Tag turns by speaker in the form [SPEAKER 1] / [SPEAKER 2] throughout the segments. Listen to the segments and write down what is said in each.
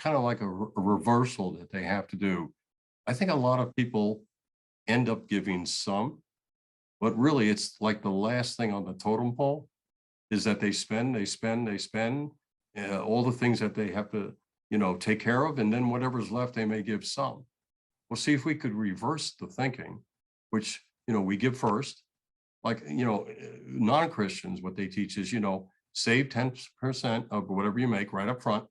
[SPEAKER 1] kind of like a reversal that they have to do. I think a lot of people end up giving some, but really it's like the last thing on the totem pole is that they spend all the things that they have to, take care of. And then whatever's left, they may give some. Well, see if we could reverse the thinking, which, we give first. Like, non-Christians, what they teach is, save 10% of whatever you make right up front,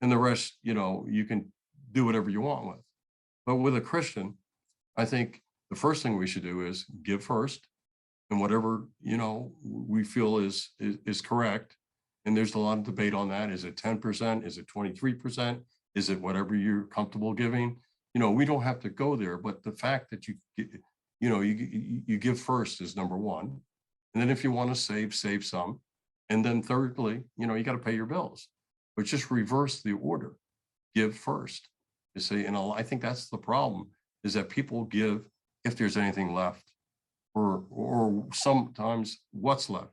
[SPEAKER 1] and the rest, you can do whatever you want with. But with a Christian, I think the first thing we should do is give first, and whatever, we feel is correct. And there's a lot of debate on that. Is it 10%? Is it 23%? Is it whatever you're comfortable giving? We don't have to go there, but the fact that you give first is number one. And then if you want to save some. And then thirdly, you got to pay your bills, but just reverse the order. Give first. You see, and I think that's the problem, is that people give if there's anything left, or sometimes what's left.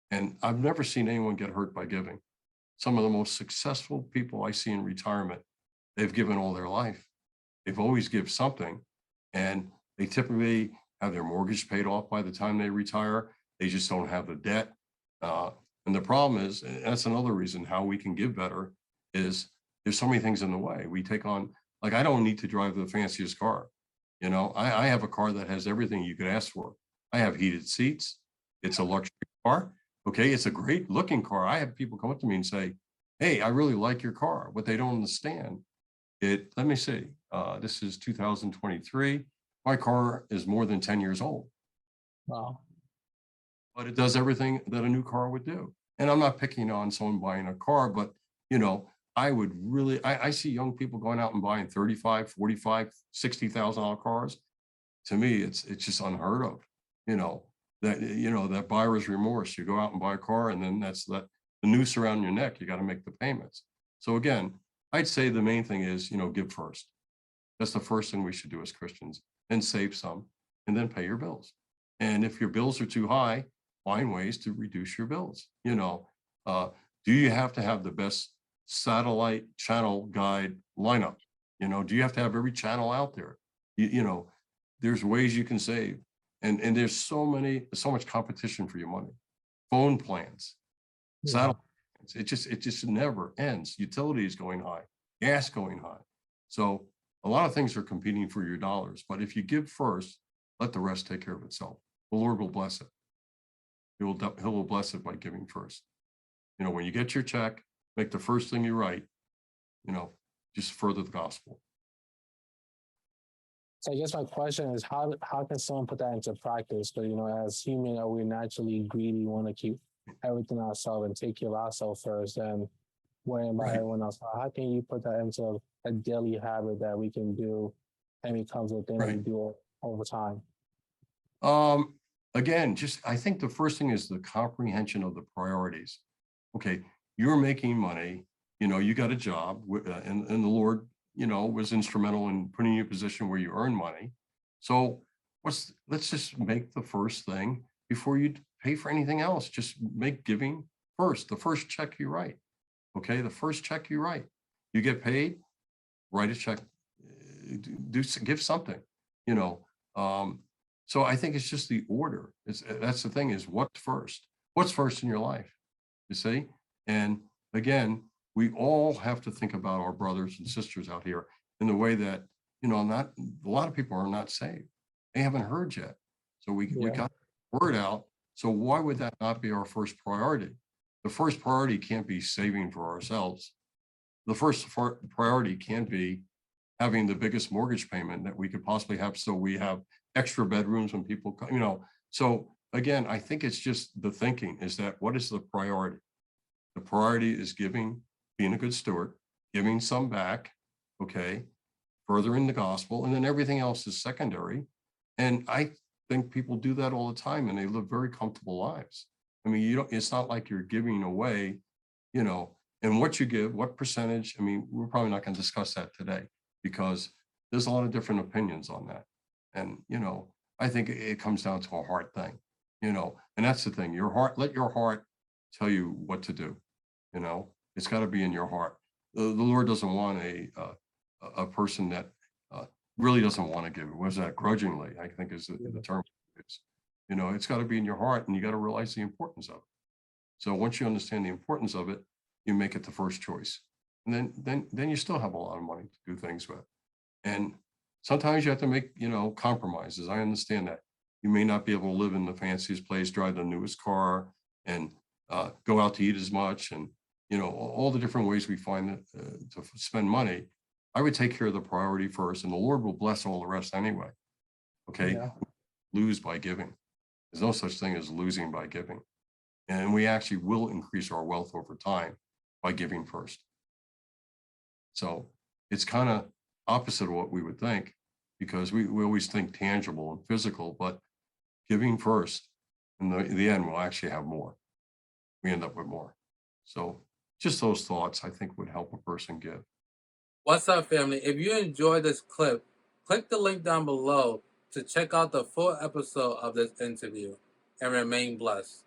[SPEAKER 1] And I've never seen anyone get hurt by giving. Some of the most successful people I see in retirement, they've given all their life. They've always give something, and they typically have their mortgage paid off by the time they retire. They just don't have the debt. And the problem is, and that's another reason how we can give better, is there's so many things in the way. We take on, like, I don't need to drive the fanciest car. I have a car that has everything you could ask for. I have heated seats. It's a luxury car. Okay, it's a great looking car. I have people come up to me and say, hey, I really like your car. What they don't understand, let me see, this is 2023. My car is more than 10 years old.
[SPEAKER 2] Wow.
[SPEAKER 1] But it does everything that a new car would do. And I'm not picking on someone buying a car, but I would really, I see young people going out and buying 35, 45, $60,000 cars. To me, it's just unheard of, that buyer's remorse. You go out and buy a car, and then that's the noose around your neck. You got to make the payments. So again, I'd say the main thing is, give first. That's the first thing we should do as Christians, and save some, and then pay your bills. And if your bills are too high, find ways to reduce your bills. Do you have to have the best satellite channel guide lineup? Do you have to have every channel out there? There's ways you can save, and there's so much competition for your money. Phone plans, satellite, it just never ends. Utilities going high, gas going high. So a lot of things are competing for your dollars, but if you give first, let the rest take care of itself. The Lord will bless it. He will bless it by giving first. When you get your check, make the first thing you write, just further the gospel.
[SPEAKER 2] So I guess my question is, how can someone put that into practice? But as human, we're naturally greedy, want to keep everything ourselves and take care of ourselves first and worrying about everyone else. How can you put that into a daily habit that we can do, and it comes within we do it over time?
[SPEAKER 1] Again, I think the first thing is the comprehension of the priorities. Okay, you're making money, you got a job, and the Lord, was instrumental in putting you in a position where you earn money. So let's just make the first thing before you pay for anything else. Just make giving first, the first check you write. Okay, the first check you write, you get paid, write a check, give something, so I think it's just the order. That's the thing, is what's first in your life, you see? And again, we all have to think about our brothers and sisters out here in the way that, not a lot of people are not saved. They haven't heard yet. So we got the word out. So why would that not be our first priority? The first priority can't be saving for ourselves. The first priority can't be having the biggest mortgage payment that we could possibly have, so we have extra bedrooms when people come, So again, I think it's just the thinking is that, what is the priority? The priority is giving, being a good steward, giving some back, okay, furthering the gospel, and then everything else is secondary. And I think people do that all the time, and they live very comfortable lives. I mean, it's not like you're giving away, and what you give, what percentage. I mean, we're probably not going to discuss that today, because there's a lot of different opinions on that. And, I think it comes down to a heart thing, and that's the thing. Let your heart tell you what to do. It's got to be in your heart. the Lord doesn't want a person that really doesn't want to give. What is that? Grudgingly, I think is the term. Is. You know, it's got to be in your heart, and you got to realize the importance of it. So once you understand the importance of it, you make it the first choice, and then you still have a lot of money to do things with. And sometimes you have to make, compromises. I understand that. You may not be able to live in the fanciest place, drive the newest car, and go out to eat as much, and all the different ways we find to spend money. I would take care of the priority first, and the Lord will bless all the rest anyway. Okay,
[SPEAKER 2] Yeah.
[SPEAKER 1] lose by giving. There's no such thing as losing by giving, and we actually will increase our wealth over time by giving first. So it's kind of opposite of what we would think, because we always think tangible and physical, but giving first, in the end, we'll actually have more. We end up with more. So just those thoughts, I think, would help a person give.
[SPEAKER 3] What's up, family? If you enjoyed this clip, click the link down below to check out the full episode of this interview, and remain blessed.